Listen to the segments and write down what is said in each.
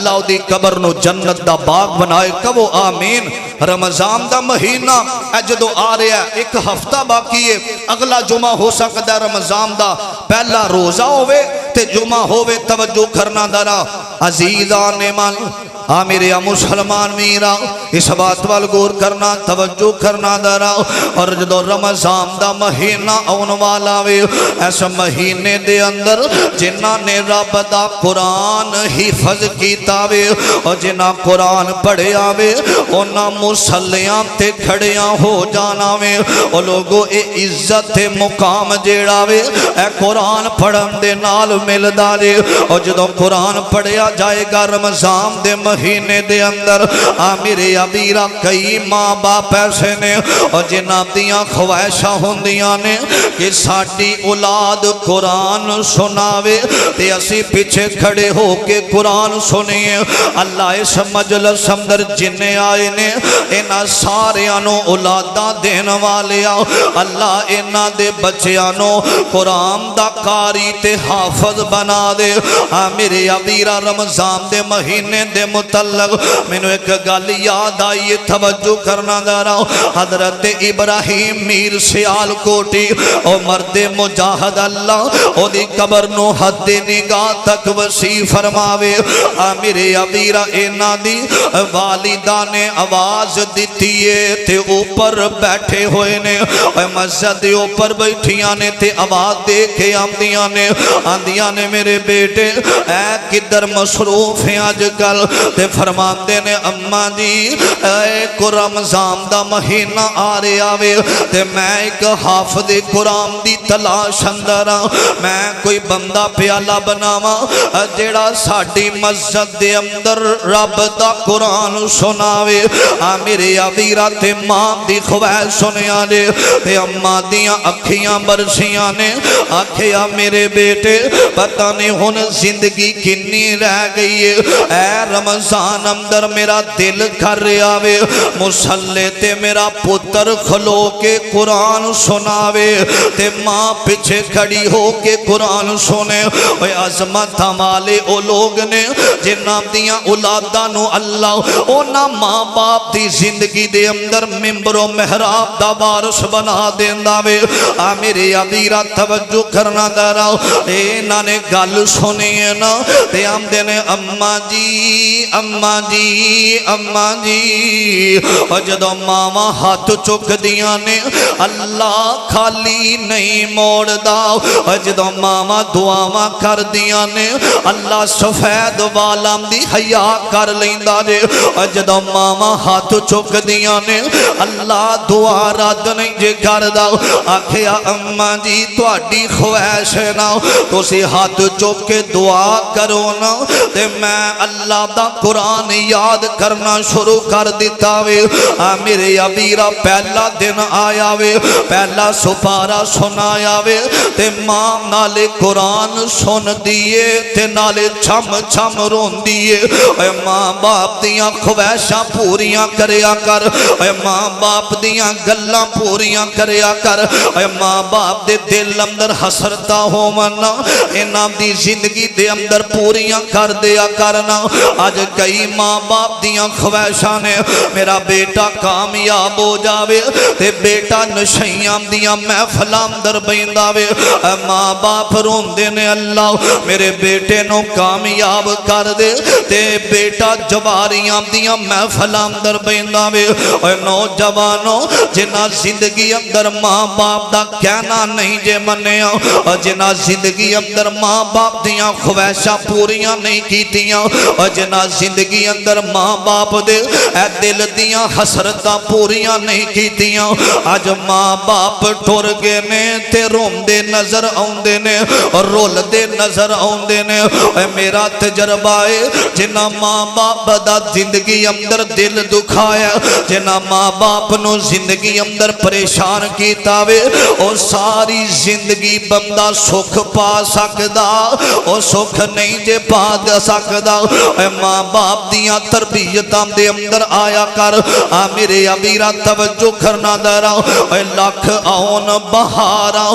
اللہ دی قبر نو جنت دا باغ بنائے، کہو آمین۔ رمضان دا مہینہ اے جدو آ رہا ہے، ایک ہفتہ باقی ہے، اگلا جمعہ ہو سکتا ہے رمضان دا پہلا روزہ ہوئے تے جمعہ ہوئے، توجہ کرنا درا عزیزان من میرے مسلمان میرا اس بات وال غور کرنا، توجہ کرنا درا۔ اور جدو رمضان دا مہینہ آن والا وے، اس مہینے دے اندر جنہاں نے رب دا قرآن حفظ کیتا وے اور جنہاں قرآن پڑھیا وے انہاں مسلیاں تے کھڑیاں ہو جانا وے۔ او لوگو اے عزت تے مقام جیڑا وے اے قرآن پڑھن دے نال ملدا جے۔ اور جدو قرآن پڑھیا جائے گا رمضان دے مہینے دے اندر میرے ابیرہ کئی ماں باپ ایسے نے اور جنہاں دیاں خواہشاں ہوندیاں نے کہ ساڈی اولاد قرآن سناوے تے اسی پیچھے کھڑے ہو کے قرآن سنیے۔ اللہ اس مجلس اندر جنہیں آئے نے انہاں سارے انو اولاداں دین والے آؤ، اللہ انہاں دے بچیانو قرآن دا قاری تے حافظ بنا دے۔ میرے ابیرہ رمضان دے مہینے دے متعلق میں نے ایک گل یاد آئی، توجہ کرنا دارا۔ حضرت ابراہیم میر سیال کوٹی او مرد مجاہد اللہ او دی قبر نو حد نگاہ تک وسیع فرماوے۔ میرے ابیرہ اینا دی والدہ نے آواز دیتیے تے اوپر بیٹھے ہوئے نے، مسجد دے اوپر بیٹھیاں نے تے آواز دے کے آندیاں نے میرے بیٹے اے کدھر مصروف ہیں آج کل؟ تے فرماندے نے اماں جی ایک رمضان دا مہینہ آ رہے آوے تے میں ایک حافظ قرآن دی تلاش اندر میں کوئی بندہ پیالہ بناواں جیڑا ساڈی مسجد دے اندر رب دا قرآن سناوے۔ میرے ابیرہ تے ماں دی خواہش سنیا نے تے اماں دیاں اکھیاں برسیاں نے، آکھیا میرے بیٹے پتہ نہیں ہن زندگی کنی رہ گئی ہے، اے رمضان اندر میرا دل کر رہا وے مسلے تے میرا پتر کھلو کے قرآن سناوے تے ماں پیچھے کھڑی ہو کے قرآن سنے۔ اے عظمت والے او لوگ نے جنہاں دیاں اولاداں نو اللہ اونا ماں باپ دی زندگی دے اندر ممبر و محراب دا وارث بنا دیندا وے۔ میرے ابیرہ توجہ کرنا دارا، انہاں نے گل سنی ہے نا تے آمدے نے اماں جی اماں جی اماں جی، اور جدو ماما ہاتھ چک دیاں نے اللہ خالی نہیں موڑ دا، اور جدو ماما دعاواں کر دیاں نے اللہ سفید والام دی حیا کر لیندہ جے۔ اور جدو ماما ہاتھ چک دیاں نے اللہ دعا رد نہیں جے کر دا، آکھیا اماں جی تواڈی خواہش ہے نا تو سی ہاتھ چک کے دعا کرو نا تے میں اللہ دا قرآن یاد کرنا شروع کر دیتا وے۔ میرے ابیرہ پہلا دن آیا وے، پہلا سپارہ سنایا وے تے ماں نالے قرآن سن دیئے تے نالے چھم چھم رون دیئے۔ اے ماں باپ دیاں خواہشاں پوریاں کریا کر، اے ماں باپ دیاں گلاں پوریاں کریا کر، اے ماں باپ دے دل اندر حسرتا ہو منا انہاں دی زندگی دے اندر پوریاں کر دیا کرنا۔ آج کئی ماں باپ دیاں خواہشاں نے میرا بیٹا کامیاب ہو جاوے تے بیٹا نشیاں دیاں محفلاں در بینداوے، ماں باپ روندے نے اللہ میرے بیٹے نو کامیاب کر دے تے بیٹا جواریاں دیاں محفلاں در بینداوے۔ اے نوجوانوں جنہاں زندگی اندر ماں باپ دا کہنا نہیں جے منیا، جنہاں زندگی اندر ماں باپ دیاں خواہشاں پوریاں نہیں کیتیاں، جنہاں زندگی اندر ماں باپ دے اے دل دیاں حسرتاں پوریاں نہیں کیتیاں، آج ماں باپ ٹر گئے نے تے روندے نظر آؤندے نے اور رول دے نظر آؤندے نے۔ اے میرا تجربہ ہے جنہاں ماں باپ دا زندگی اندر دل دکھایا، جنہاں ماں باپ نو زندگی اندر پریشان کیتا وے، او ساری زندگی بندہ سکھ پا سکدا، او سکھ نہیں جے پا سکدا۔ اے ماں باپ دیاں تربیتاں دے اندر آیا کر میرے ابیرا توجہ کرنا درا لکھ آن بہارا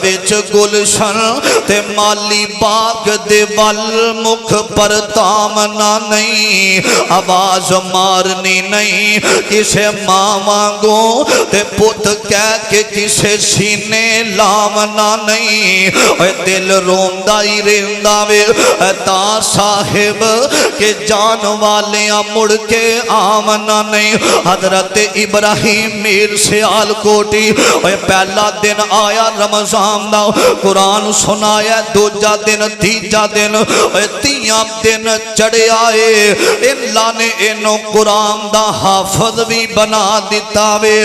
وچ گلشن تے مالی باغ دے ول مکھ پر تامنا نہیں آواز مارنی نہیں کسے ماں وانگو تے پت کہہ کے کسے سینے لامنا نہیں دل روندائی رہندا وے تا صاحب کہ جان والیاں مڑ کے آمنا نہیں حضرت ابراہیم میر سیال کوٹی پہلا دن آیا رمضان دا قرآن سنایا دوجا دن تیجا دن تیاں دن چڑے آئے اللہ نے انہوں قرآن دا حافظ بھی بنا دیتا وے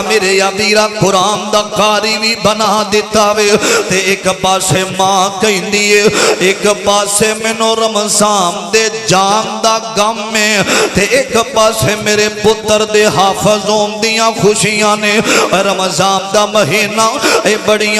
میرے ابیرا قرآن دا قاری بھی بنا دیتا وے تے ایک پاسے ماں کہیں دیئے ایک پاسے منو رمضان دے جان دا غم میں تے ایک پاسے میرے پتر دے حافظوں دیاں خوشیاں نے رمضان دا مہینہ اے بڑیاں